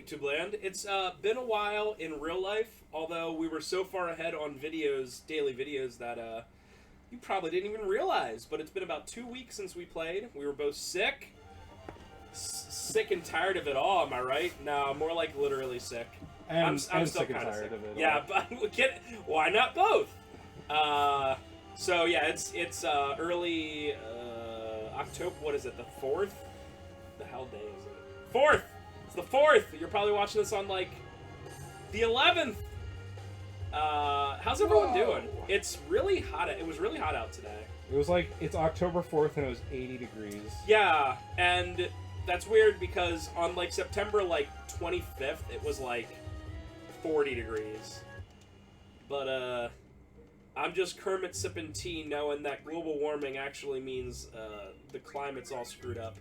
YouTube land. It's been a while in real life, although we were so far ahead on videos, daily videos, that you probably didn't even realize. But it's been about 2 weeks since we played. We were both sick. Sick and tired of it all, am I right? No, more like literally sick. And I'm still sick and kind of tired sick. of it. Yeah, but why not both? So yeah, it's early October. What is it? The 4th? The hell day is it? 4th. It's the 4th. You're probably watching this on like the 11th. How's everyone doing? It's really hot. It was really hot out today. It was like, it's October 4th and it was 80 degrees. Yeah, and that's weird because on like September like 25th, it was like 40 degrees. But I'm just Kermit sipping tea, knowing that global warming actually means the climate's all screwed up.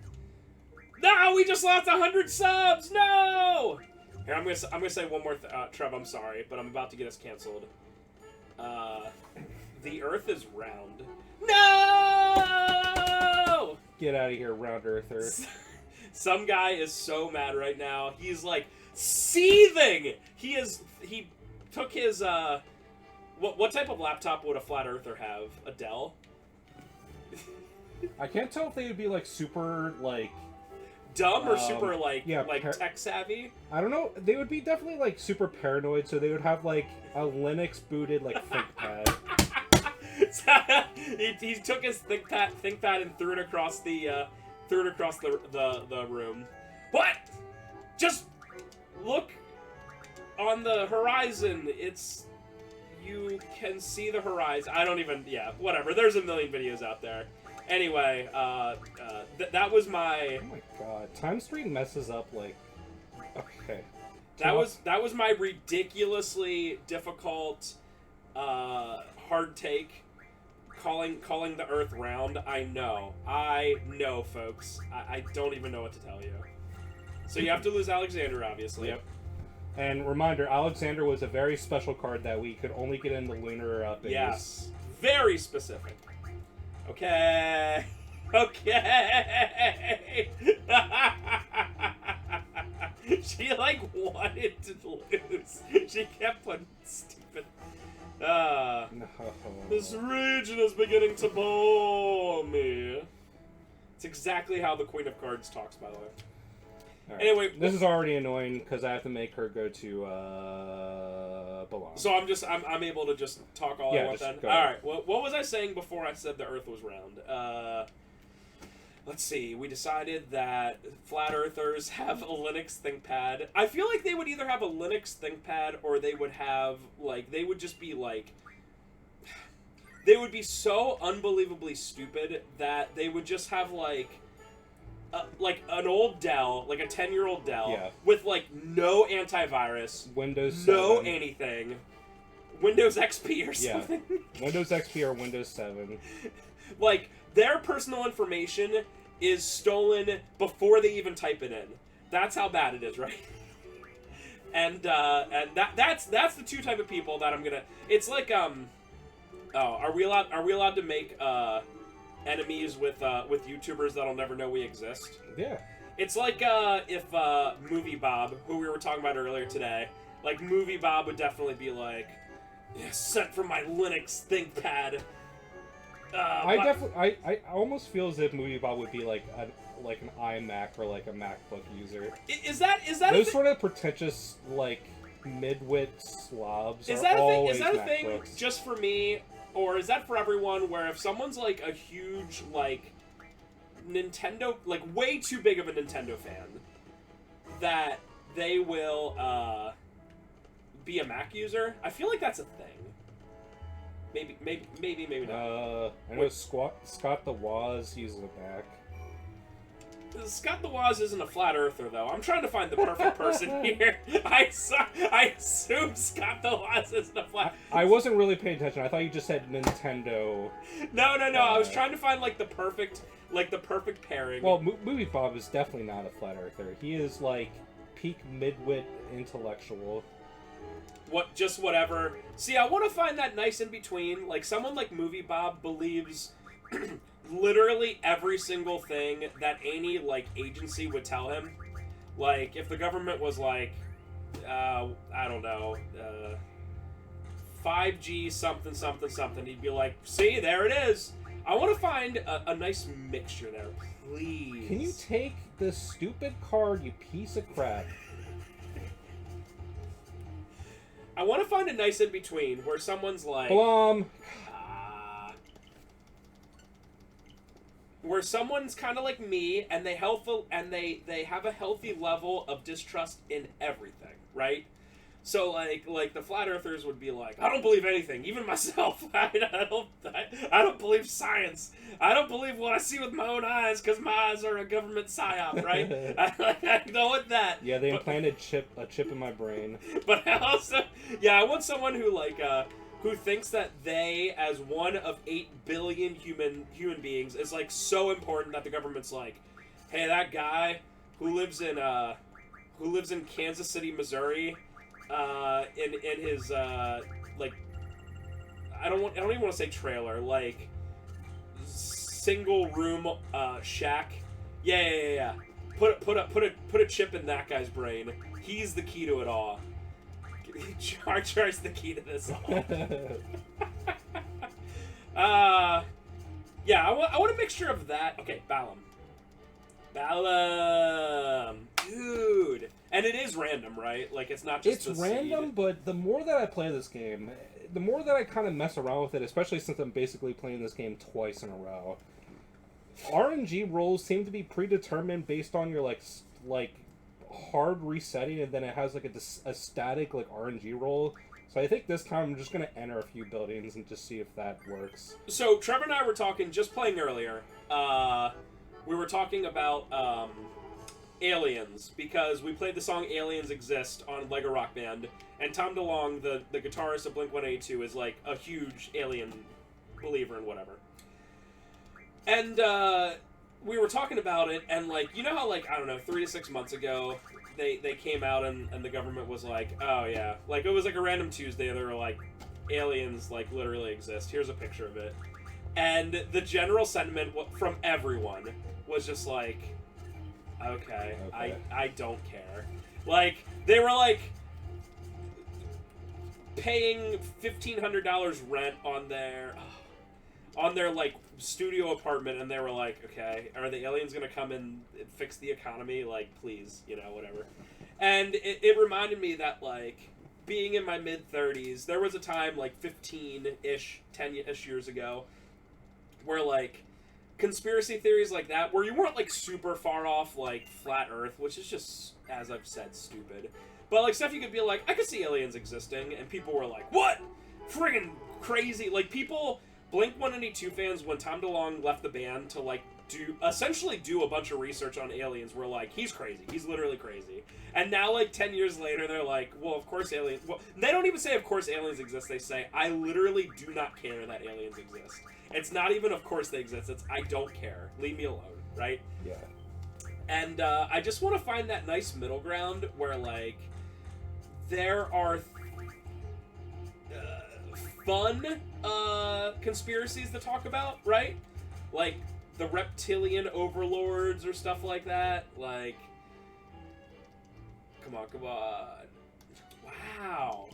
No, we just lost 100 subs. No. Here, I'm gonna say one more. Trev, I'm sorry, but I'm about to get us canceled. The Earth is round. No! Get out of here, round earther. Some guy is so mad right now. He's like seething. He took his what type of laptop would a flat earther have? A Dell? I can't tell if they would be like super like dumb or super like yeah, tech savvy. I don't know. They would be definitely like super paranoid, so they would have like a Linux booted like ThinkPad. he took his ThinkPad and threw it across the room. What? Just look on the horizon. You can see the horizon. I don't even. Yeah, whatever. There's a million videos out there. Anyway, that was my. Oh my god, time stream messes up like. Okay. That was my ridiculously difficult, hard take. Calling the Earth round. I know, folks. I don't even know what to tell you. So you have to lose Alexander, obviously. Yep. And reminder, Alexander was a very special card that we could only get in the lunar base. Yes. Very specific. Okay. Okay. She like wanted to lose. She kept putting stupid. No. This region is beginning to bore me. It's exactly how the Queen of Cards talks, by the way. Right. Anyway, this is already annoying because I have to make her go to Balamb. So I'm able to just talk all I want then. All right. Well, what was I saying before I said the Earth was round? Let's see. We decided that flat earthers have a Linux ThinkPad. I feel like they would either have a Linux ThinkPad or they would have they would just be like. They would be so unbelievably stupid that they would just have like an old Dell, like a 10-year-old Dell, with like no antivirus, Windows 7. no anything, Windows XP or something. Yeah. Windows XP or Windows 7. Like their personal information is stolen before they even type it in. That's how bad it is, right? And that's the two type of people that I'm gonna. It's like are we allowed to make enemies with YouTubers that'll never know we exist? Yeah. It's like if Movie Bob, who we were talking about earlier today, like Movie Bob would definitely be like, yeah, sent from my Linux ThinkPad. I almost feel as if Movie Bob would be like an iMac or like a MacBook user. Is that those sort of pretentious like midwit slobs? Is that a thing just for me, or is that for everyone? Where if someone's like a huge like Nintendo, like way too big of a Nintendo fan, that they will be a Mac user? I feel like that's a thing. Maybe not. I know Scott the Waz uses a Mac. Scott the Waz isn't a flat earther, though. I'm trying to find the perfect person here. I assume Scott the Waz isn't a flat. I wasn't really paying attention. I thought you just said Nintendo. No. I was trying to find like the perfect pairing. Well, Movie Bob is definitely not a flat earther. He is like peak midwit intellectual. Just whatever. See, I want to find that nice in between. Like someone like Movie Bob believes literally every single thing that any like agency would tell him. Like, if the government was like, I don't know, 5G something something something, he'd be like, see, there it is. I want to find a nice mixture there, please. Can you take this stupid card, you piece of crap? I want to find a nice in between where someone's like, where someone's kind of like me, and they have a healthy level of distrust in everything, right? So like the flat earthers would be like, I don't believe anything, even myself. I don't believe science. I don't believe what I see with my own eyes because my eyes are a government psyop, right? I know what that. Yeah, they implanted a chip in my brain. But I also, I want someone who who thinks that they, as one of 8 billion human beings, is like so important that the government's like, hey, that guy who lives in Kansas City, Missouri. In his like, I don't even want to say trailer, like single room shack. Yeah. Put a chip in that guy's brain. He's the key to it all. Jar Jar's the key to this all. Yeah, I want a mixture of that. Okay, Balamb, dude. And it is random, right? Like, it's not just It's random, but the more that I play this game, the more that I kind of mess around with it, especially since I'm basically playing this game twice in a row. RNG rolls seem to be predetermined based on your, like hard resetting, and then it has, like, a static, like, RNG roll. So I think this time I'm just going to enter a few buildings and just see if that works. So, Trevor and I were talking, just playing earlier, we were talking about, Aliens, because we played the song Aliens Exist on Lego Rock Band, and Tom DeLonge, the guitarist of Blink-182, is like a huge Alien believer and whatever. And we were talking about it, and like, you know how, like, I don't know, 3 to 6 months ago, they came out and the government was like, oh yeah, like, it was like a random Tuesday, they were like, aliens, like, literally exist, here's a picture of it. And the general sentiment from everyone was just like, okay. I don't care. Like, they were, like, paying $1,500 rent on their, like, studio apartment, and they were like, okay, are the aliens gonna come and fix the economy? Like, please, whatever. And it reminded me that, like, being in my mid-30s, there was a time, like, 15-ish, 10-ish years ago, where, like, conspiracy theories like that, where you weren't, like, super far off, like, flat Earth, which is just, as I've said, stupid. But, like, stuff you could be like, I could see aliens existing, and people were like, what? Friggin' crazy. Like, people, Blink-182 fans, when Tom DeLonge left the band to, like, essentially do a bunch of research on aliens, were like, he's crazy. He's literally crazy. And now, like, 10 years later, they're like, well, of course aliens... Well, they don't even say, of course aliens exist. They say, I literally do not care that aliens exist. It's not even, of course they exist. It's, I don't care. Leave me alone, right? Yeah. And I just want to find that nice middle ground where, like, there are fun conspiracies to talk about, right? Like, the reptilian overlords or stuff like that. Like, come on. Wow.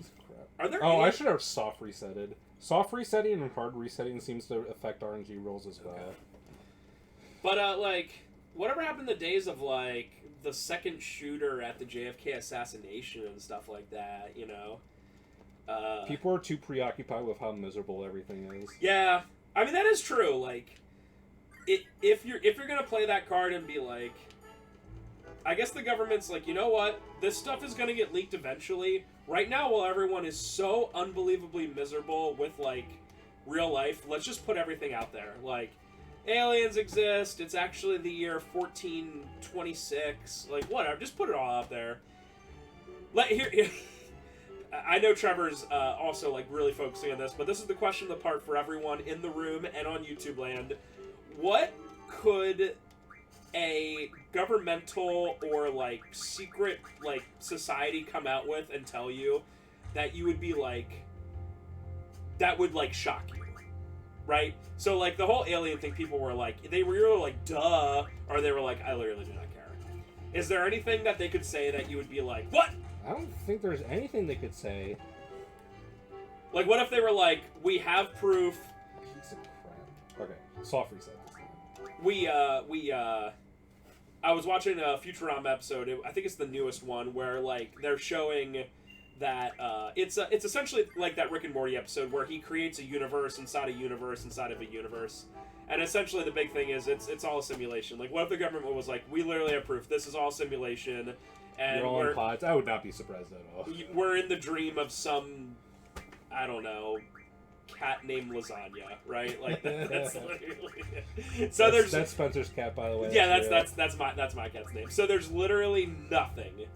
Are there I should have soft resetted. Soft resetting and hard resetting seems to affect RNG rolls as well. Okay. But, like, whatever happened to the days of, like, the second shooter at the JFK assassination and stuff like that, People are too preoccupied with how miserable everything is. Yeah. I mean, that is true. Like, if you're gonna play that card and be like, I guess the government's like, you know what? This stuff is gonna get leaked eventually. Right now, while everyone is so unbelievably miserable with, like, real life, let's just put everything out there. Like, aliens exist. It's actually the year 1426. Like, whatever. Just put it all out there. Here. I know Trevor's also, like, really focusing on this, but this is the question of the part for everyone in the room and on YouTube land. What could a governmental or, like, secret, like, society come out with and tell you that you would be like, that would, like, shock you, right? So, like, the whole alien thing, people were like, they were either like, duh, or they were like, I literally do not care. Is there anything that they could say that you would be like, what? I don't think there's anything they could say. Like, what if they were like, we have proof. Piece of crap. Okay, soft reset. I was watching a Futurama episode. I think it's the newest one where like they're showing that it's essentially like that Rick and Morty episode where he creates a universe inside a universe inside of a universe, and essentially the big thing is it's all a simulation. Like, what if the government was like, we literally have proof this is all simulation, and you're all in pods? I would not be surprised at all. We're in the dream of some, I don't know, cat named Lasagna, right? Like that's literally. So that's Spencer's cat, by the way. Yeah, that's my cat's name. So there's literally nothing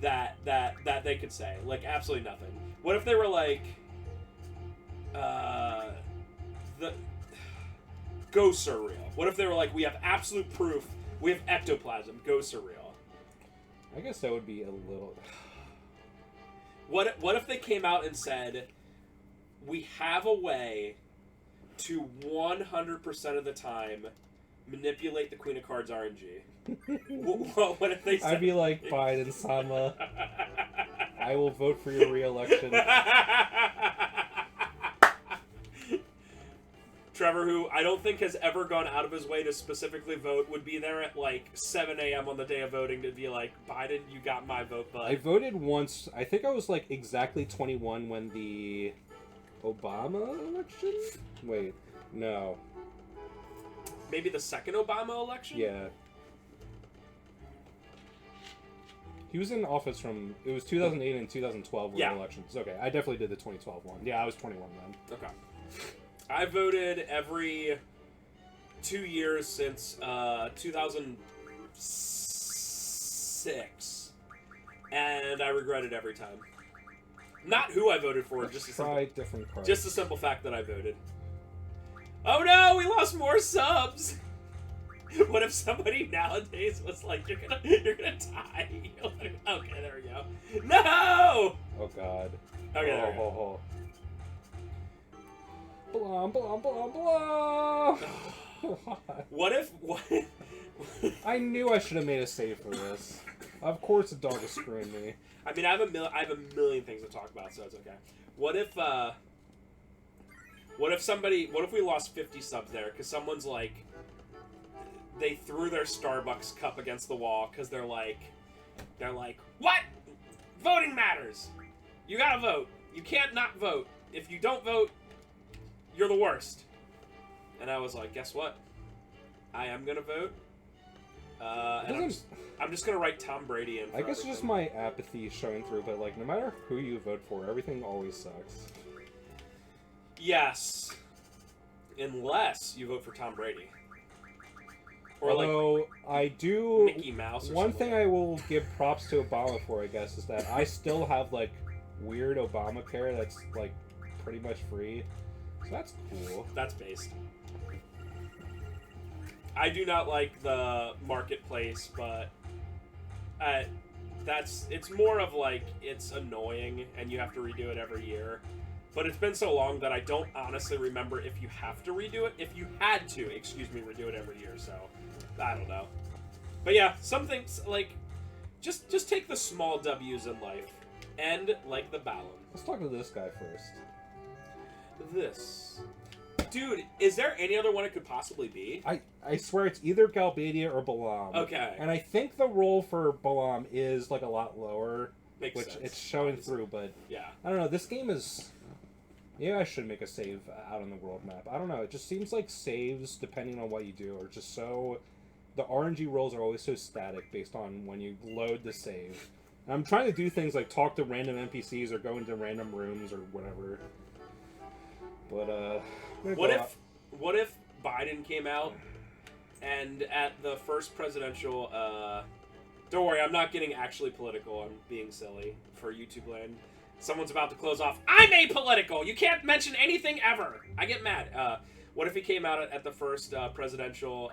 that they could say, like absolutely nothing. What if they were like, the ghosts are real? What if they were like, we have absolute proof, we have ectoplasm, ghosts are real? I guess that would be a little. What if they came out and said, we have a way to 100% of the time manipulate the Queen of Cards RNG? What if they said... I'd be like, Biden-sama, I will vote for your re-election. Trevor, who I don't think has ever gone out of his way to specifically vote, would be there at like 7 a.m. on the day of voting to be like, Biden, you got my vote, bud. I voted once. I think I was like exactly 21 when the Obama election? Wait, no. Maybe the second Obama election? Yeah. He was in office from... It was 2008 and 2012 were the elections. Okay, I definitely did the 2012 one. Yeah, I was 21 then. Okay. I voted every 2 years since 2006. And I regret it every time. Not who I voted for, just the simple fact that I voted. Oh no, we lost more subs! What if somebody nowadays was like, you're gonna die? Okay, there we go. No! Oh god. Okay, there we go. Blah, blah, blah, blah. What if... I knew I should have made a save for this. Of course the dog is screwing me. I mean, I have a million things to talk about, so it's okay. What if we lost 50 subs there because someone's like, they threw their Starbucks cup against the wall because they're like, what? Voting matters. You gotta vote. You can't not vote. If you don't vote, you're the worst. And I was like, guess what? I am gonna vote. And I'm just gonna write Tom Brady in. I guess it's just my apathy showing through, but like, no matter who you vote for, everything always sucks. Yes. Unless you vote for Tom Brady. Or although I do... Mickey Mouse or one thing I will give props to Obama for, I guess, is that I still have, like, weird Obamacare that's, like, pretty much free. So that's cool. That's based. I do not like the marketplace, but it's more of, like, it's annoying and you have to redo it every year. But it's been so long that I don't honestly remember if you have to redo it. If you had to, redo it every year, so I don't know. But yeah, some things, like, just take the small W's in life. And, like the Balamb. Let's talk to this guy first. This. Dude, is there any other one it could possibly be? I swear it's either Galbadia or Balamb. Okay. And I think the roll for Balamb is, like, a lot lower. Makes which sense. It's showing through, but... Yeah. I don't know, this game is... Yeah, I should make a save out on the world map. I don't know, it just seems like saves, depending on what you do, are just so... The RNG rolls are always so static based on when you load the save. And I'm trying to do things like talk to random NPCs or go into random rooms or whatever. But, What if Biden came out and at the first presidential... Don't worry, I'm not getting actually political. I'm being silly for YouTube land. Someone's about to close off. I'm apolitical! You can't mention anything ever! I get mad. What if he came out at the first presidential,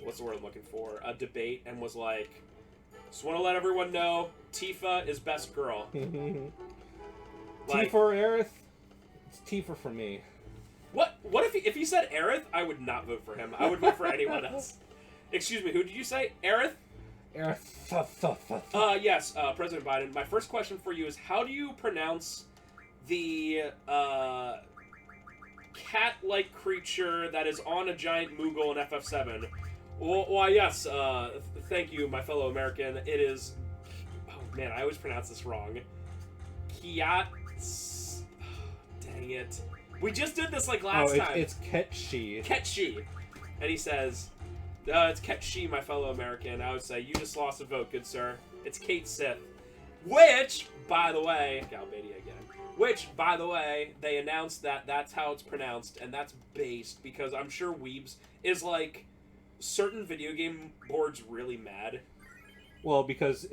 what's the word I'm looking for? A debate, and was like, just want to let everyone know, Tifa is best girl. Tifa or Aerith? It's Tifa for me. What if he said Aerith? I would not vote for him. I would vote for anyone else. Excuse me, who did you say? Aerith? Yes, President Biden. My first question for you is, how do you pronounce the cat-like creature that is on a giant Moogle in FF7? Why, yes, thank you, my fellow American. It is... Oh, man, I always pronounce this wrong. Kiat... Dang it. We just did this, like, last time. It's Ketshi. Ketshi. And he says, it's Ketshi, my fellow American. I would say, you just lost a vote, good sir. It's Kate Sith. Which, by the way... Galbadia again. Which, by the way, they announced that that's how it's pronounced, and that's based, because I'm sure Weebs is, like... certain video game boards really mad. Well, because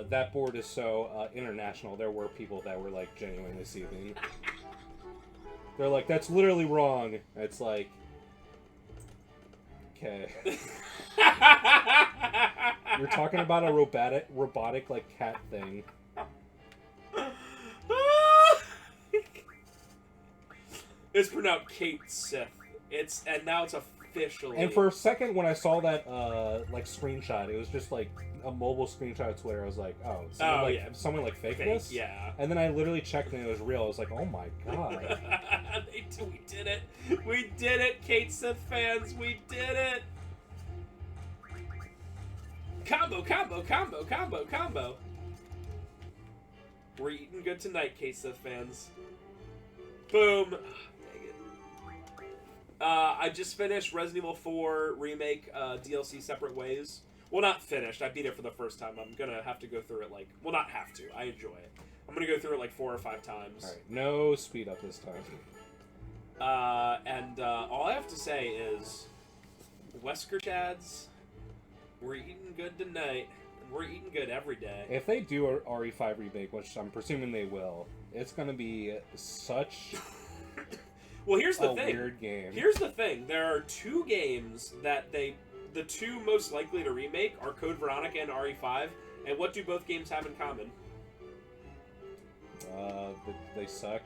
that board is so international, there were people that were like genuinely seething. They're like, that's literally wrong. It's like, okay. You're talking about a robotic like cat thing. It's pronounced Kate Sith. And now it's officially. And for a second, when I saw that like screenshot, it was just like a mobile screenshot of Twitter. I was like, oh, someone like fake this? Yeah. And then I literally checked and it was real. I was like, oh my god. We did it. We did it, Kate Sith fans. We did it. Combo, combo, combo, combo, combo. We're eating good tonight, Kate Sith fans. Boom. I just finished Resident Evil 4 Remake DLC Separate Ways. Well, not finished. I beat it for the first time. I'm going to have to go through it like... Well, not have to. I enjoy it. I'm going to go through it like 4 or 5 times. Alright, no speed up this time. All I have to say is... Wesker Chads, we're eating good tonight. And we're eating good every day. If they do a RE5 remake, which I'm presuming they will, it's going to be such... Well, here's the thing. Weird game. Here's the thing. There are 2 games that the 2 most likely to remake are Code Veronica and RE5. And what do both games have in common? They suck.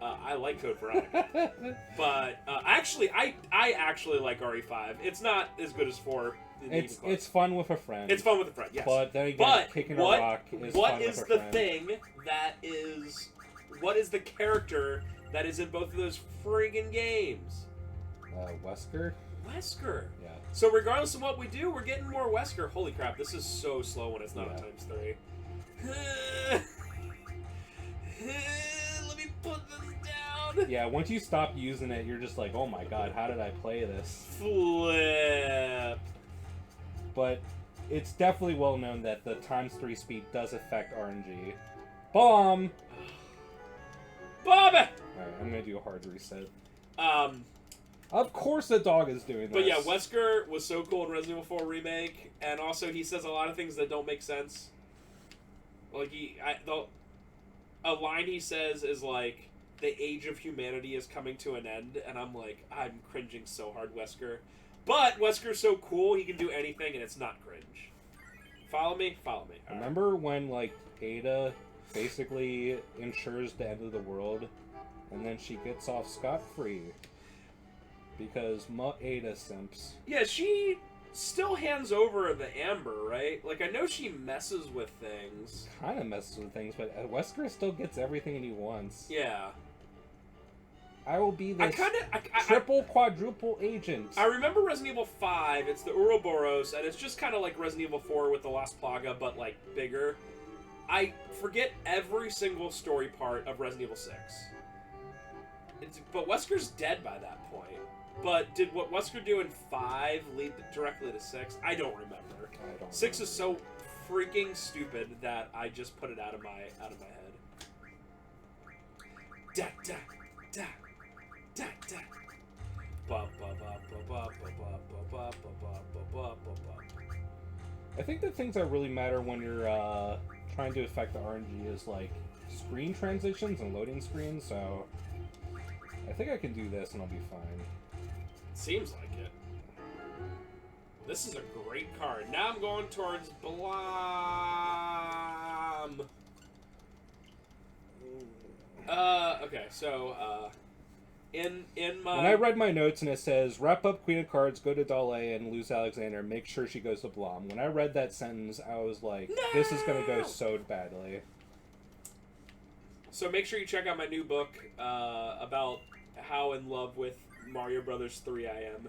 I like Code Veronica, but actually, I actually like RE5. It's not as good as 4. It's fun with a friend. It's fun with a friend. Yes. But then again, kicking a rock is fun with a friend. What is the character that is in both of those friggin' games? Wesker? Wesker. Yeah. So regardless of what we do, we're getting more Wesker. Holy crap, this is so slow when it's not a ×3. Let me put this down. Yeah, once you stop using it, you're just like, oh my god, how did I play this? Flip. But it's definitely well known that the ×3 speed does affect RNG. Bomb! Bomb it! Alright, I'm gonna do a hard reset. Of course the dog is doing this. But yeah, Wesker was so cool in Resident Evil 4 Remake, and also he says a lot of things that don't make sense. Like, a line he says is like, the age of humanity is coming to an end, and I'm like, I'm cringing so hard, Wesker. But Wesker's so cool, he can do anything, and it's not cringe. Follow me? Follow me. All Remember when, like, Ada basically ensures the end of the world, and then she gets off scot-free? Because Ada simps. Yeah, she still hands over the Amber, right? Like, I know she messes with things. Kind of messes with things, but Wesker still gets everything he wants. Yeah. I will be this triple, quadruple agent. I remember Resident Evil 5, it's the Ouroboros, and it's just kind of like Resident Evil 4 with the Lost Plaga, but, like, bigger. I forget every single story part of Resident Evil 6. But Wesker's dead by that point. But did what Wesker do in 5 lead directly to 6? I don't remember. 6 is so freaking stupid that I just put it out of my head. Da da da da da. Ba ba ba ba ba ba ba ba ba ba ba ba. I think the things that really matter when you're trying to affect the RNG is like screen transitions and loading screens. So I think I can do this and I'll be fine. Seems like it. This is a great card. Now I'm going towards Balamb. Okay, so, in my... When I read my notes and it says, wrap up Queen of Cards, go to Dale and lose Alexander, make sure she goes to Balamb. When I read that sentence, I was like, no! This is going to go so badly. So make sure you check out my new book about how in love with Mario Brothers 3 I am.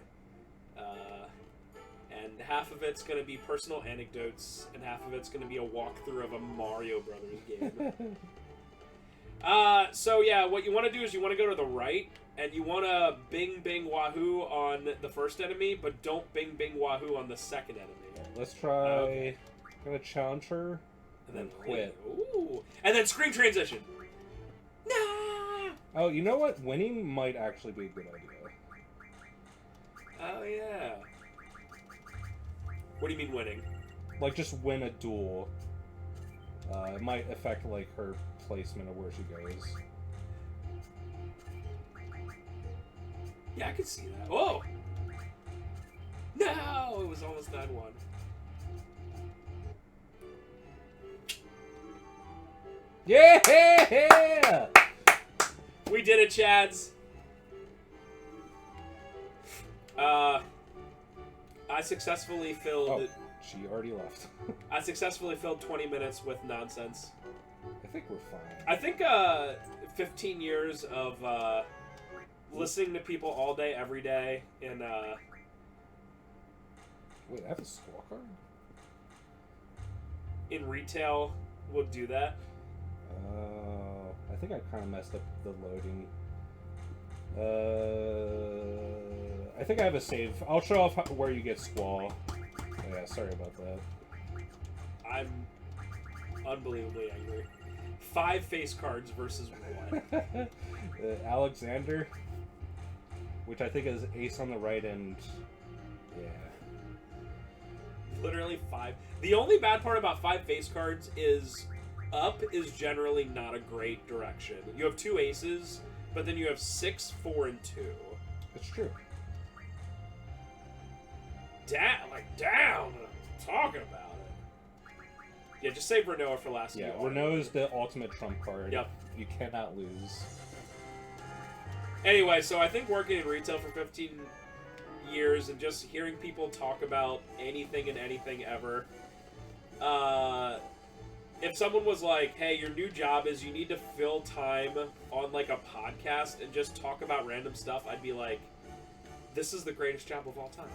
And half of it's going to be personal anecdotes, and half of it's going to be a walkthrough of a Mario Brothers game. So yeah, what you want to do is you want to go to the right, and you want to bing bing wahoo on the first enemy, but don't bing bing wahoo on the second enemy. Let's try... Okay. I'm going to challenge her, and then quit. Ooh. And then screen transition. Nah! Oh, you know what? Winning might actually be a good idea. Oh, yeah. What do you mean winning? Like, just win a duel. It might affect, like, her placement of where she goes. Yeah, I could see that. Whoa! No! It was almost 9-1. Yeah! We did it, Chads! I successfully filled... Oh, she already left. I successfully filled 20 minutes with nonsense. I think we're fine. I think 15 years of listening to people all day, every day, and... Wait, I have a scorecard? In retail would do that. I think I kind of messed up the loading. I think I have a save. I'll show off where you get Squall. Yeah, sorry about that. I'm unbelievably angry. 5 face cards versus 1. Alexander, which I think is ace on the right and... Yeah. Literally 5. The only bad part about 5 face cards is up is generally not a great direction. You have 2 aces, but then you have 6, 4, and 2. It's true. Down. Talking about it. Yeah, just save Renoa for last. Yeah, Renoa is the ultimate trump card. Yep. You cannot lose. Anyway, so I think working in retail for 15 years and just hearing people talk about anything and anything ever, if someone was like, hey, your new job is you need to fill time on like a podcast and just talk about random stuff, I'd be like, this is the greatest job of all time.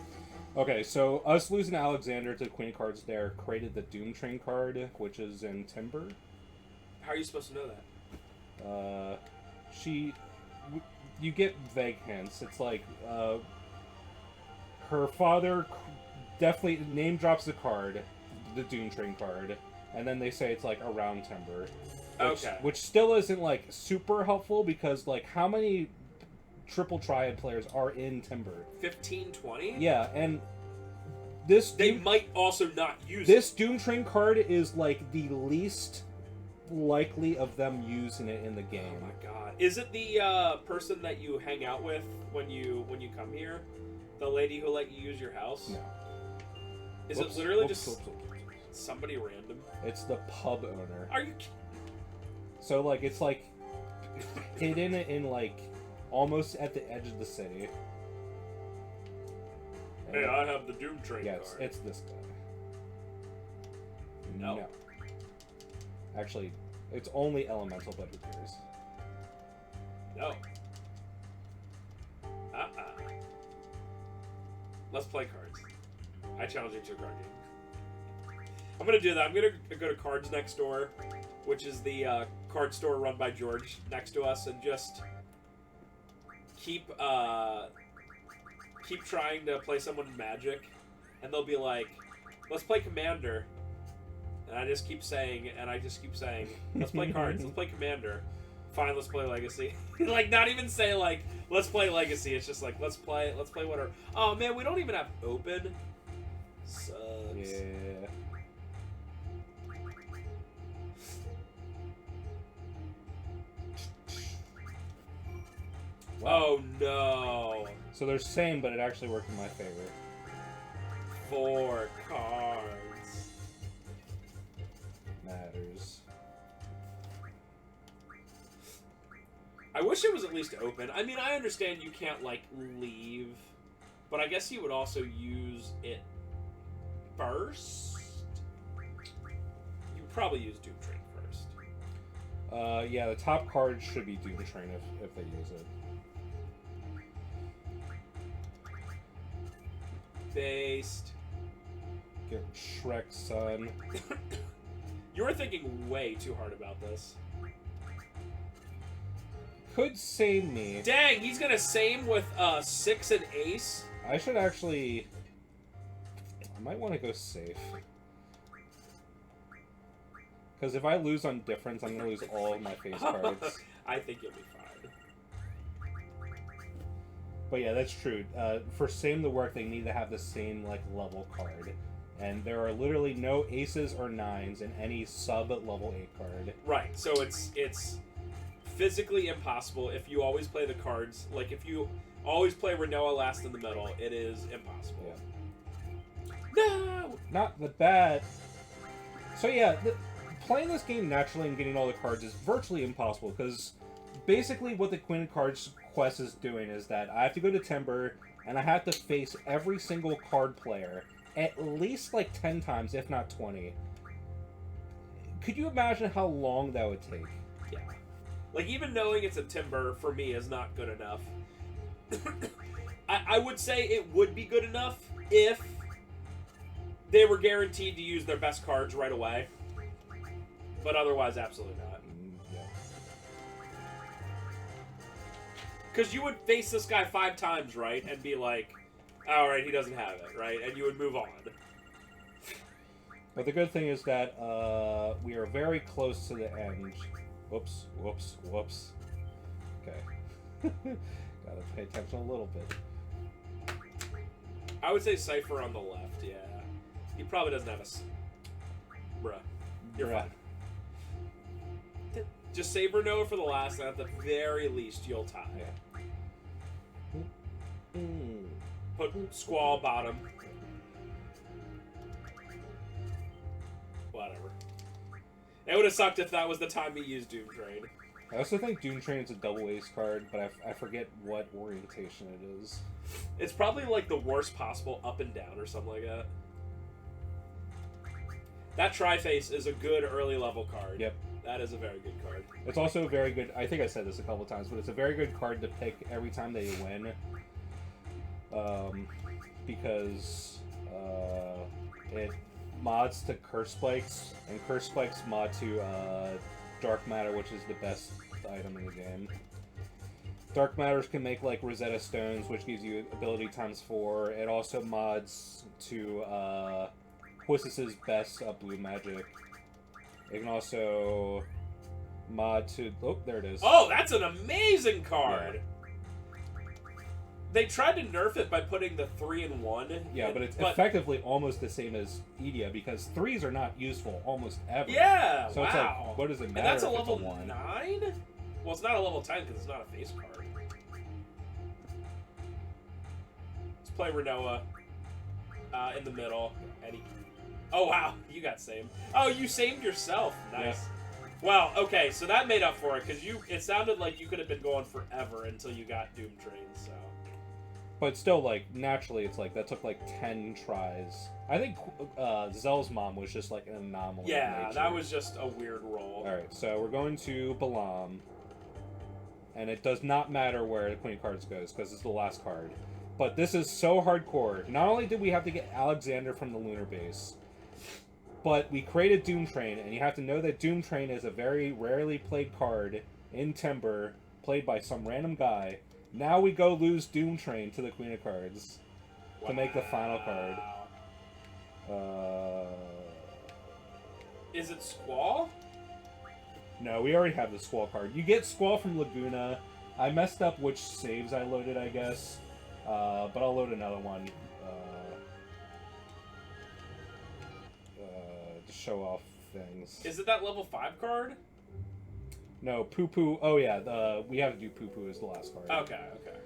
Okay, so us losing Alexander to Queen of Cards there created the Doomtrain card, which is in Timber. How are you supposed to know that? You get vague hints. It's like, her father definitely name drops the card, the Doomtrain card, and then they say it's like around Timber. Which still isn't like super helpful because like how many Triple Triad players are in Timber? 15, 20? Yeah, and this... They might also not use this Doomtrain card is like the least likely of them using it in the game. Oh my god. Is it the person that you hang out with when you come here? The lady who let you use your house? No. Is it literally just somebody random? It's the pub owner. Are you kidding? So like it's like hidden in like almost at the edge of the city. And hey, I have the Doomtrain card. It's this guy. No. Actually, it's only elemental, but who cares? No. Let's play cards. I challenge you to a card game. I'm gonna do that. I'm gonna go to Cards Next Door, which is the card store run by George next to us, and just keep trying to play someone in Magic, and they'll be like, let's play Commander. And I just keep saying, let's play cards, let's play Commander. Fine, let's play Legacy. Like, not even say, like, let's play Legacy. It's just like, let's play whatever. Oh, man, we don't even have Open. Sucks. Yeah. Wow. Oh, no. So they're same, but it actually worked in my favor. 4 cards. Matters. I wish it was at least open. I mean, I understand you can't, like, leave, but I guess you would also use it first? You'd probably use Doomtrain first. Yeah, the top card should be Doomtrain if they use it. Based. Get Shrek's son. You were thinking way too hard about this. Could same me. Dang, he's gonna same with 6 and ace. I should actually... I might want to go safe. Because if I lose on difference, I'm going to lose all of my face cards. I think you'll be fine. But yeah, that's true. For same to work, they need to have the same like level card. And there are literally no aces or nines in any sub-level 8 card. Right, so it's physically impossible if you always play the cards. Like, if you always play Renoa last in the middle, it is impossible. Yeah. No! Not the bad. So yeah, playing this game naturally and getting all the cards is virtually impossible, because basically what the Queen of Cards quest is doing is that I have to go to Timber, and I have to face every single card player at least like 10 times, if not 20. Could you imagine how long that would take? Yeah. Like, even knowing it's a Timber, for me, is not good enough. I would say it would be good enough if they were guaranteed to use their best cards right away. But otherwise, absolutely not. Yeah. Because you would face this guy 5 times, right? And be like, alright, he doesn't have it, right? And you would move on. But the good thing is that we are very close to the end. Whoops, whoops, whoops. Okay. Gotta pay attention a little bit. I would say Cypher on the left, yeah. He probably doesn't have a... Bruh. You're fine. Just save Renoa for the last, and at the very least, you'll tie. Yeah. Put Squall bottom. Whatever. It would have sucked if that was the time he used Doomtrain. I also think Doomtrain is a double ace card, but I forget what orientation it is. It's probably like the worst possible up and down or something like that. That Tri-Face is a good early level card. Yep. That is a very good card. It's also a very good, I think I said this a couple times, but it's a very good card to pick every time they win. Because it mods to Curse Spikes, and Curse Spikes mod to Dark Matter, which is the best item in the game. Dark Matters can make like Rosetta Stones, which gives you ability ×4. It also mods to Quistis's best blue magic. It can also mod to... Oh, there it is. Oh, that's an amazing card! Yeah. They tried to nerf it by putting the 3-in-1. Yeah, but it's effectively almost the same as Edia, because 3s are not useful almost ever. Yeah, so wow. It's like, what does it matter? And that's a if level it's a 1? 9? Well, it's not a level 10 because it's not a face card. Let's play Renoa in the middle. And he... Oh, wow. You got samed. Oh, you samed yourself. Nice. Yeah. Well, okay, so that made up for it, because it sounded like you could have been going forever until you got Doomtrain, so... But still, like, naturally, it's like, that took, like, 10 tries. I think Zell's mom was just, like, an anomaly. Yeah, that was just a weird roll. Alright, so we're going to Balamb. And it does not matter where the Queen of Cards goes, because it's the last card. But this is so hardcore. Not only did we have to get Alexander from the lunar base, but we created Doomtrain, and you have to know that Doomtrain is a very rarely played card in Timber, played by some random guy. Now we go lose Doomtrain to the Queen of Cards to make the final card. Is it Squall? No, we already have the Squall card. You get Squall from Laguna. I messed up which saves I loaded, I guess. But I'll load another one to show off things. Is it that level 5 card? No, Poo Poo. Oh yeah, we have to do Poo Poo as the last card. Okay, okay.